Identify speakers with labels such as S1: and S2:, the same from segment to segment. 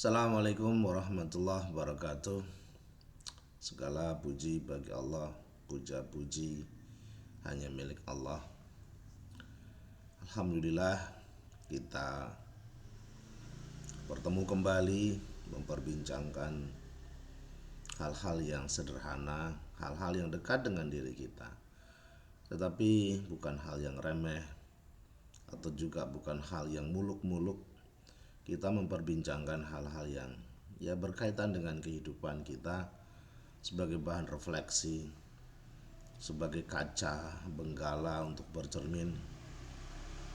S1: Assalamualaikum warahmatullahi wabarakatuh. Segala puji bagi Allah, puja puji hanya milik Allah. Alhamdulillah kita bertemu kembali memperbincangkan hal-hal yang sederhana, hal-hal yang dekat dengan diri kita. Tetapi bukan hal yang remeh atau juga bukan hal yang muluk-muluk. Kita memperbincangkan hal-hal yang berkaitan dengan kehidupan kita sebagai bahan refleksi, sebagai kaca benggala untuk bercermin,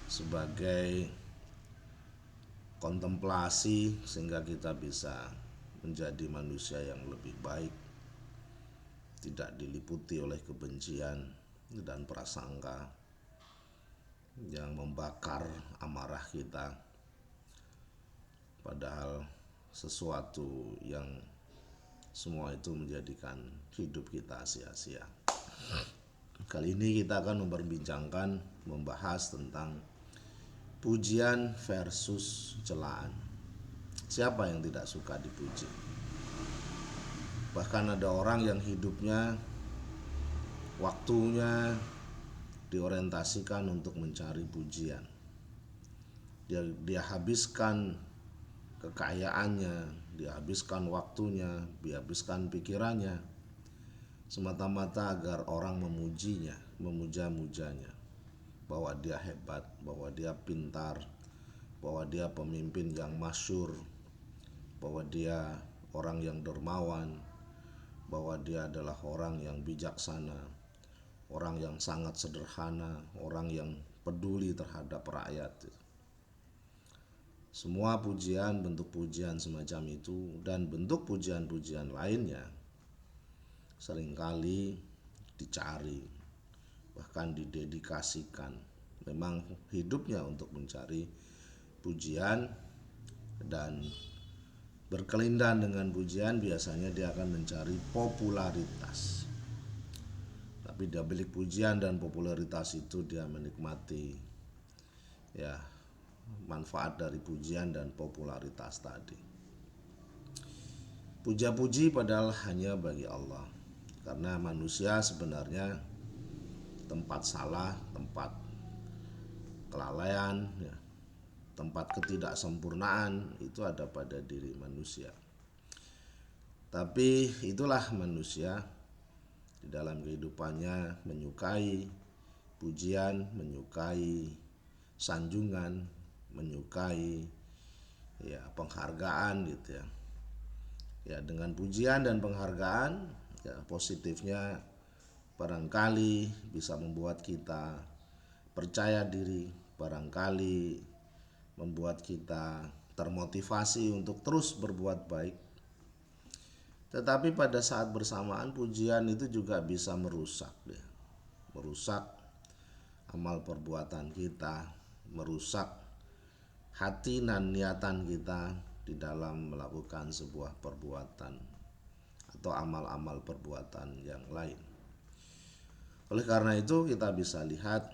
S1: sebagai kontemplasi sehingga kita bisa menjadi manusia yang lebih baik, tidak diliputi oleh kebencian dan prasangka yang membakar amarah kita, padahal sesuatu yang semua itu menjadikan hidup kita sia-sia. Kali ini kita akan memperbincangkan, membahas tentang pujian versus celaan. Siapa yang tidak suka dipuji? Bahkan ada orang yang hidupnya, waktunya diorientasikan untuk mencari pujian. Dia habiskan kekayaannya, dihabiskan waktunya, dihabiskan pikirannya semata-mata agar orang memujinya, memuja-mujanya, bahwa dia hebat, bahwa dia pintar, bahwa dia pemimpin yang masyhur, bahwa dia orang yang dermawan, bahwa dia adalah orang yang bijaksana, orang yang sangat sederhana, orang yang peduli terhadap rakyat. Semua pujian, bentuk pujian semacam itu dan bentuk pujian-pujian lainnya seringkali dicari, bahkan didedikasikan. Memang hidupnya untuk mencari pujian dan berkelindan dengan pujian. Biasanya dia akan mencari popularitas. Tapi di balik pujian dan popularitas itu dia menikmati manfaat dari pujian dan popularitas tadi. Puja-puji padahal hanya bagi Allah, karena manusia sebenarnya tempat salah, tempat kelalaian, tempat ketidaksempurnaan itu ada pada diri manusia. Tapi itulah manusia di dalam kehidupannya menyukai pujian, menyukai sanjungan, menyukai penghargaan gitu ya. Dengan pujian dan penghargaan positifnya barangkali bisa membuat kita percaya diri, barangkali membuat kita termotivasi untuk terus berbuat baik. Tetapi pada saat bersamaan pujian itu juga bisa merusak amal perbuatan kita, merusak hati dan niatan kita di dalam melakukan sebuah perbuatan atau amal-amal perbuatan yang lain. Oleh karena itu kita bisa lihat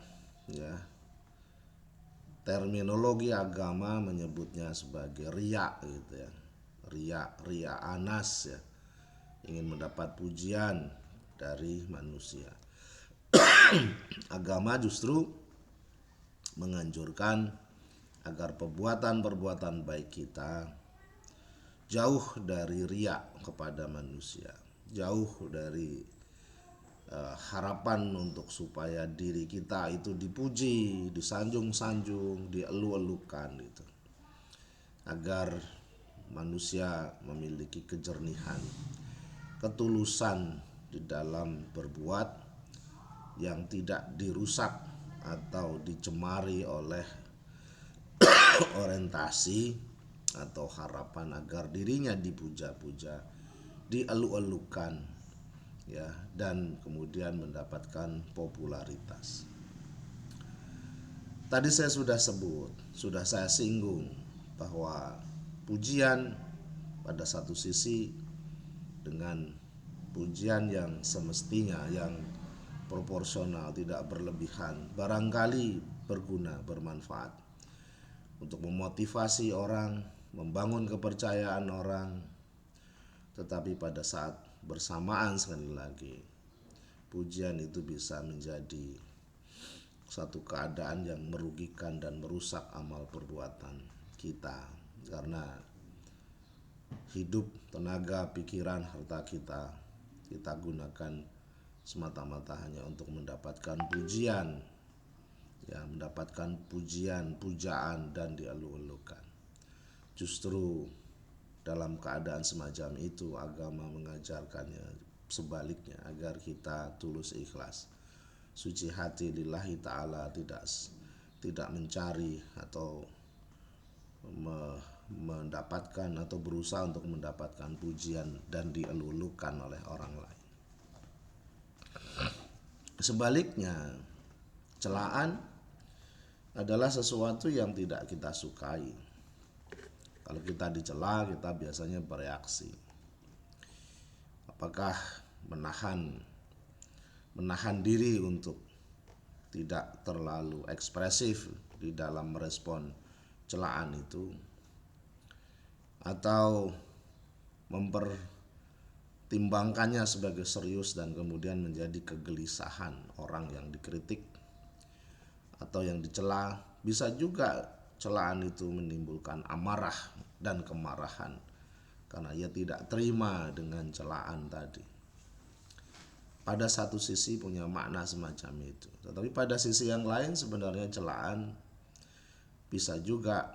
S1: terminologi agama menyebutnya sebagai riya gitu ya. Riya anas ya. Ingin mendapat pujian dari manusia. Agama justru menganjurkan agar perbuatan-perbuatan baik kita jauh dari riya kepada manusia, jauh dari harapan untuk supaya diri kita itu dipuji, disanjung-sanjung, dielu-elukan gitu. Agar manusia memiliki kejernihan, ketulusan di dalam berbuat yang tidak dirusak atau dicemari oleh orientasi atau harapan agar dirinya dipuja-puja, dielu-elukan dan kemudian mendapatkan popularitas. Tadi saya sudah saya singgung bahwa pujian pada satu sisi dengan pujian yang semestinya, yang proporsional, tidak berlebihan, barangkali berguna, bermanfaat untuk memotivasi orang, membangun kepercayaan orang, tetapi pada saat bersamaan sekali lagi pujian itu bisa menjadi satu keadaan yang merugikan dan merusak amal perbuatan kita, karena hidup, tenaga, pikiran, harta kita gunakan semata-mata hanya untuk mendapatkan pujian, ya, mendapatkan pujian, pujaan, dan dielu-elukan. Justru dalam keadaan semacam itu agama mengajarkannya sebaliknya, agar kita tulus ikhlas, suci hati lillahi ta'ala, tidak mencari atau mendapatkan atau berusaha untuk mendapatkan pujian dan dielu-elukan oleh orang lain. Sebaliknya, celaan adalah sesuatu yang tidak kita sukai. Kalau kita dicela, kita biasanya bereaksi. Apakah menahan diri untuk tidak terlalu ekspresif di dalam merespon celaan itu, atau mempertimbangkannya sebagai serius dan kemudian menjadi kegelisahan orang yang dikritik atau yang dicela. Bisa juga celaan itu menimbulkan amarah dan kemarahan karena ia tidak terima dengan celaan tadi. Pada satu sisi punya makna semacam itu, tetapi pada sisi yang lain sebenarnya celaan bisa juga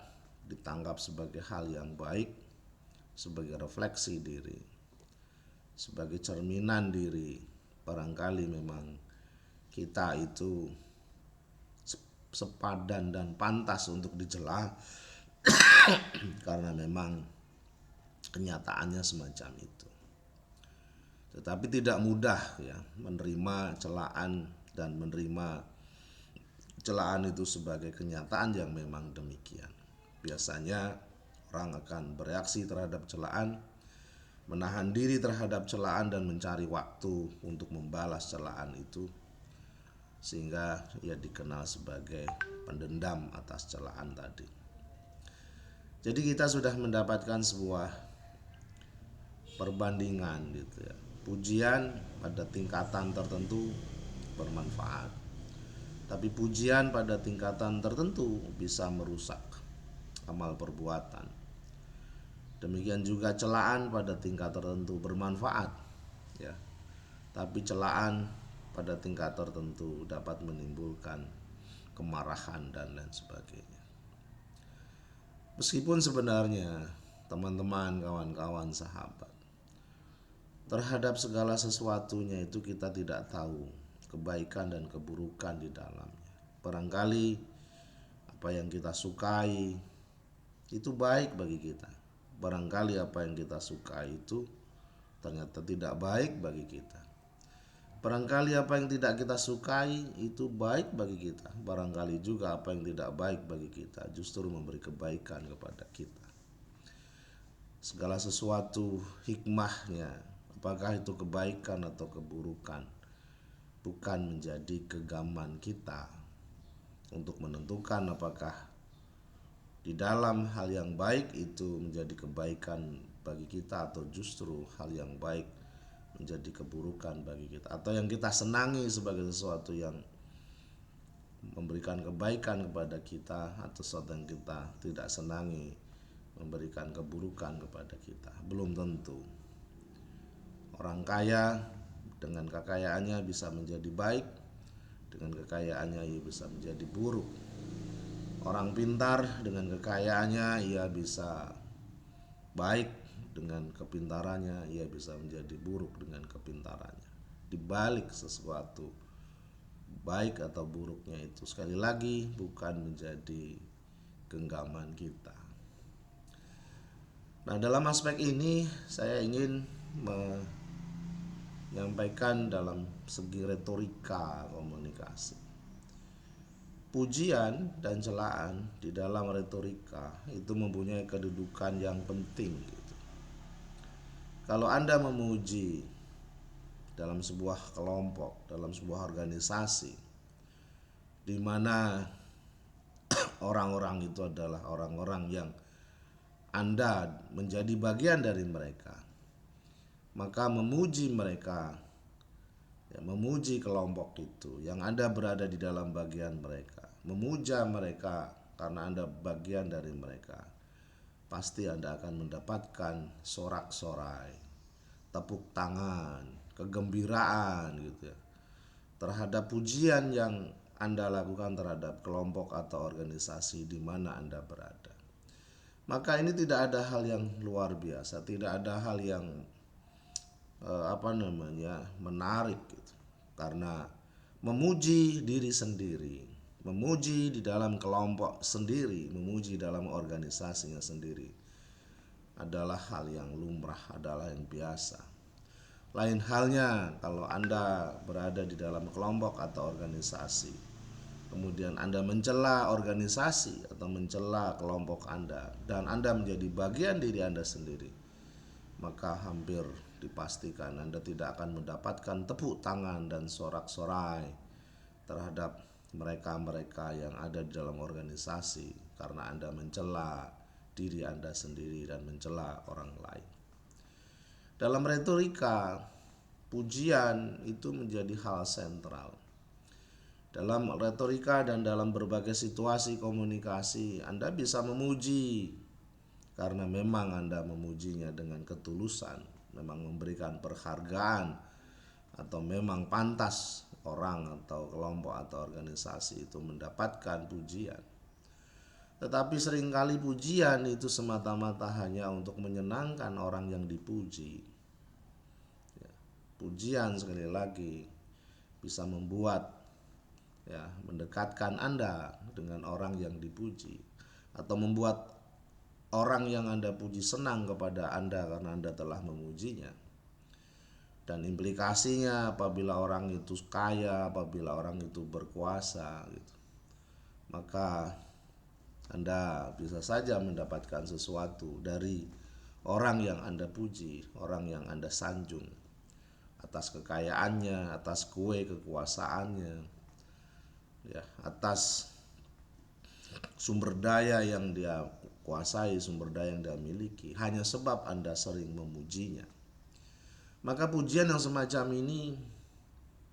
S1: ditangkap sebagai hal yang baik, sebagai refleksi diri, sebagai cerminan diri. Barangkali memang kita itu sepadan dan pantas untuk dicela karena memang kenyataannya semacam itu. Tetapi tidak mudah, ya, menerima celaan dan menerima celaan itu sebagai kenyataan yang memang demikian. Biasanya orang akan bereaksi terhadap celaan, menahan diri terhadap celaan dan mencari waktu untuk membalas celaan itu, sehingga ia dikenal sebagai pendendam atas celaan tadi. Jadi kita sudah mendapatkan sebuah perbandingan gitu, ya. Pujian pada tingkatan tertentu bermanfaat, tapi pujian pada tingkatan tertentu bisa merusak amal perbuatan. Demikian juga celaan pada tingkat tertentu bermanfaat, ya, tapi celaan pada tingkat tertentu dapat menimbulkan kemarahan dan lain sebagainya. Meskipun sebenarnya teman-teman, kawan-kawan, sahabat, terhadap segala sesuatunya itu kita tidak tahu kebaikan dan keburukan di dalamnya. Barangkali apa yang kita sukai itu baik bagi kita. Barangkali apa yang kita sukai itu ternyata tidak baik bagi kita. Barangkali apa yang tidak kita sukai itu baik bagi kita. Barangkali juga apa yang tidak baik bagi kita justru memberi kebaikan kepada kita. Segala sesuatu hikmahnya, apakah itu kebaikan atau keburukan, bukan menjadi genggaman kita untuk menentukan apakah di dalam hal yang baik itu menjadi kebaikan bagi kita atau justru hal yang baik menjadi keburukan bagi kita, atau yang kita senangi sebagai sesuatu yang memberikan kebaikan kepada kita atau sesuatu yang kita tidak senangi memberikan keburukan kepada kita. Belum tentu. Orang kaya dengan kekayaannya bisa menjadi baik, dengan kekayaannya ia bisa menjadi buruk. Orang pintar dengan kekayaannya ia bisa baik, dengan kepintarannya ia bisa menjadi buruk dengan kepintarannya. Di balik sesuatu baik atau buruknya itu sekali lagi bukan menjadi genggaman kita. Nah, dalam aspek ini saya ingin menyampaikan dalam segi retorika komunikasi. Pujian dan celaan di dalam retorika itu mempunyai kedudukan yang penting gitu. Kalau Anda memuji dalam sebuah kelompok, dalam sebuah organisasi, di mana orang-orang itu adalah orang-orang yang Anda menjadi bagian dari mereka, maka memuji mereka, ya, memuji kelompok itu yang Anda berada di dalam bagian mereka, memuja mereka karena Anda bagian dari mereka, pasti Anda akan mendapatkan sorak-sorai, tepuk tangan, kegembiraan gitu ya, terhadap pujian yang Anda lakukan terhadap kelompok atau organisasi di mana Anda berada. Maka ini tidak ada hal yang luar biasa, tidak ada hal yang menarik gitu. Karena memuji diri sendiri, memuji di dalam kelompok sendiri, memuji dalam organisasinya sendiri adalah hal yang lumrah, adalah yang biasa. Lain halnya kalau Anda berada di dalam kelompok atau organisasi, kemudian Anda mencela organisasi atau mencela kelompok Anda, dan Anda menjadi bagian diri Anda sendiri, maka hampir dipastikan Anda tidak akan mendapatkan tepuk tangan dan sorak-sorai terhadap mereka-mereka yang ada di dalam organisasi, karena Anda mencela diri Anda sendiri dan mencela orang lain. Dalam retorika, pujian itu menjadi hal sentral. Dalam retorika dan dalam berbagai situasi komunikasi, Anda bisa memuji karena memang Anda memujinya dengan ketulusan, memang memberikan penghargaan, atau memang pantas orang atau kelompok atau organisasi itu mendapatkan pujian. Tetapi seringkali pujian itu semata-mata hanya untuk menyenangkan orang yang dipuji. Pujian sekali lagi bisa membuat, ya, mendekatkan Anda dengan orang yang dipuji, atau membuat orang yang Anda puji senang kepada Anda karena Anda telah memujinya. Dan implikasinya apabila orang itu kaya, apabila orang itu berkuasa gitu, maka Anda bisa saja mendapatkan sesuatu dari orang yang Anda puji, orang yang Anda sanjung, atas kekayaannya, atas kekuasaannya, ya, atas sumber daya yang dia kuasai, sumber daya yang dia miliki, hanya sebab Anda sering memujinya. Maka pujian yang semacam ini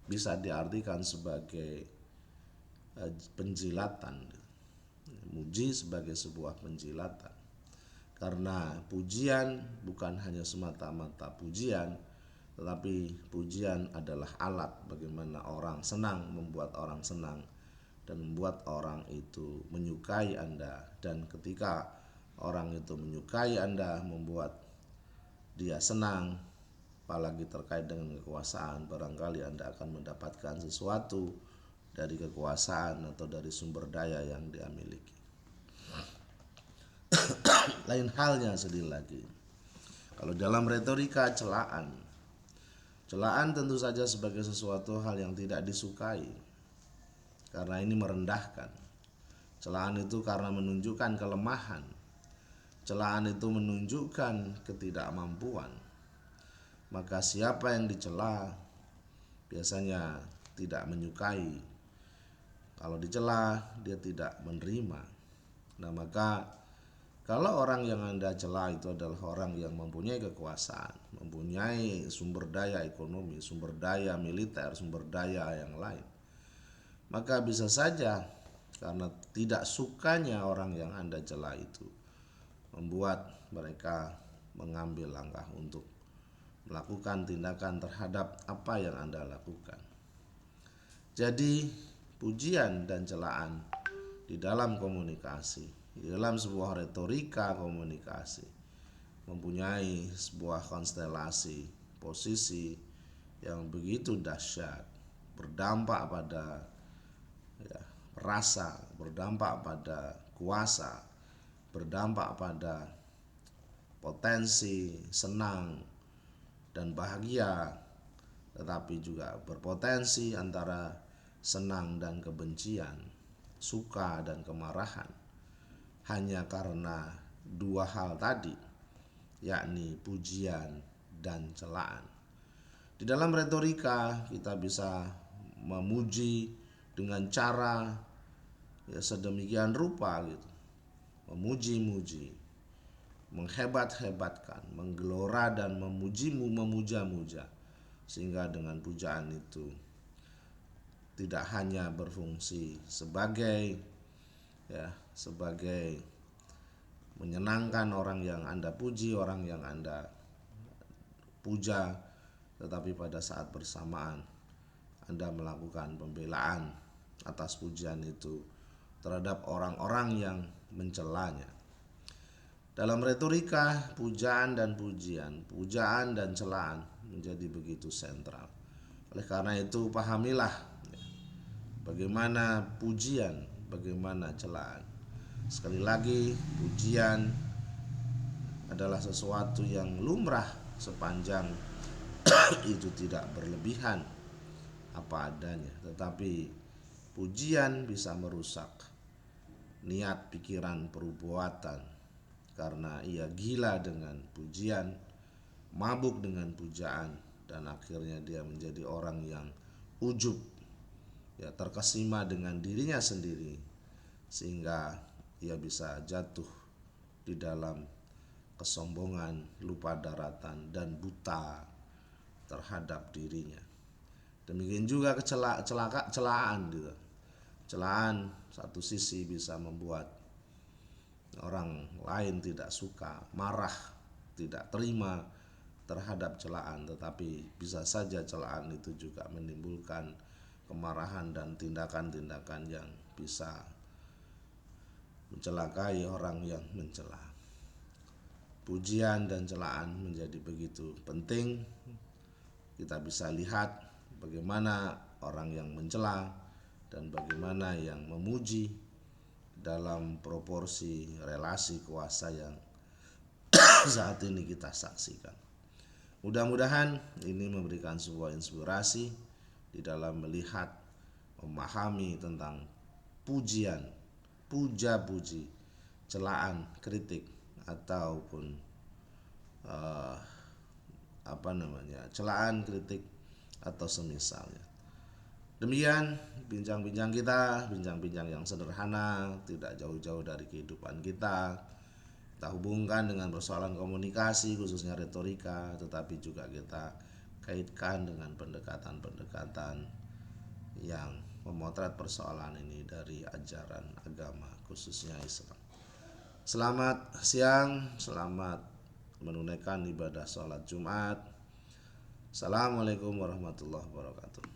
S1: bisa diartikan sebagai penjilatan. Muji sebagai sebuah penjilatan. Karena pujian bukan hanya semata-mata pujian, tetapi pujian adalah alat bagaimana orang senang, membuat orang senang, dan membuat orang itu menyukai Anda. Dan ketika orang itu menyukai Anda, membuat dia senang, apalagi terkait dengan kekuasaan, barangkali Anda akan mendapatkan sesuatu dari kekuasaan atau dari sumber daya yang dia miliki. Lain halnya sedih lagi kalau dalam retorika celaan. Celaan tentu saja sebagai sesuatu hal yang tidak disukai, karena ini merendahkan. Celaan itu karena menunjukkan kelemahan. Celaan itu menunjukkan ketidakmampuan. Maka siapa yang dicela biasanya tidak menyukai. Kalau dicela, dia tidak menerima. Nah, maka kalau orang yang Anda cela itu adalah orang yang mempunyai kekuasaan, mempunyai sumber daya ekonomi, sumber daya militer, sumber daya yang lain, maka bisa saja karena tidak sukanya orang yang Anda cela itu membuat mereka mengambil langkah untuk melakukan tindakan terhadap apa yang Anda lakukan. Jadi pujian dan celaan di dalam komunikasi, di dalam sebuah retorika komunikasi, mempunyai sebuah konstelasi posisi yang begitu dahsyat, berdampak pada, ya, rasa, berdampak pada kuasa, berdampak pada potensi senang dan bahagia, tetapi juga berpotensi antara senang dan kebencian, suka dan kemarahan, hanya karena dua hal tadi, yakni pujian dan celaan. Di dalam retorika kita bisa memuji dengan cara, ya, sedemikian rupa gitu, memuji-muji, menghebat-hebatkan, menggelora dan memujimu, memuja-muja, sehingga dengan pujaan itu tidak hanya berfungsi sebagai sebagai menyenangkan orang yang Anda puji, orang yang Anda puja, tetapi pada saat bersamaan Anda melakukan pembelaan atas pujian itu terhadap orang-orang yang mencelanya. Dalam retorika, pujaan dan pujian, pujaan dan celaan menjadi begitu sentral. Oleh karena itu, pahamilah bagaimana pujian, bagaimana celaan. Sekali lagi, pujian adalah sesuatu yang lumrah sepanjang itu tidak berlebihan apa adanya, tetapi pujian bisa merusak niat, pikiran, perbuatan karena ia gila dengan pujian, mabuk dengan pujaan, dan akhirnya dia menjadi orang yang ujub, terkesima dengan dirinya sendiri, sehingga ia bisa jatuh di dalam kesombongan, lupa daratan, dan buta terhadap dirinya. Demikian juga celaan gitu. Celaan satu sisi bisa membuat orang lain tidak suka, marah, tidak terima terhadap celaan, tetapi bisa saja celaan itu juga menimbulkan kemarahan dan tindakan-tindakan yang bisa mencelakai orang yang mencela. Pujian dan celaan menjadi begitu penting. Kita bisa lihat bagaimana orang yang mencela dan bagaimana yang memuji dalam proporsi relasi kuasa yang saat ini kita saksikan. Mudah-mudahan ini memberikan sebuah inspirasi di dalam melihat, memahami tentang pujian, puja-puji, celaan, kritik, ataupun celaan, kritik, atau semisalnya. Demikian bincang-bincang kita, bincang-bincang yang sederhana, tidak jauh-jauh dari kehidupan kita. Kita hubungkan dengan persoalan komunikasi, khususnya retorika, tetapi juga kita kaitkan dengan pendekatan-pendekatan yang memotret persoalan ini dari ajaran agama, khususnya Islam. Selamat siang, selamat menunaikan ibadah sholat Jumat. Assalamualaikum warahmatullahi wabarakatuh.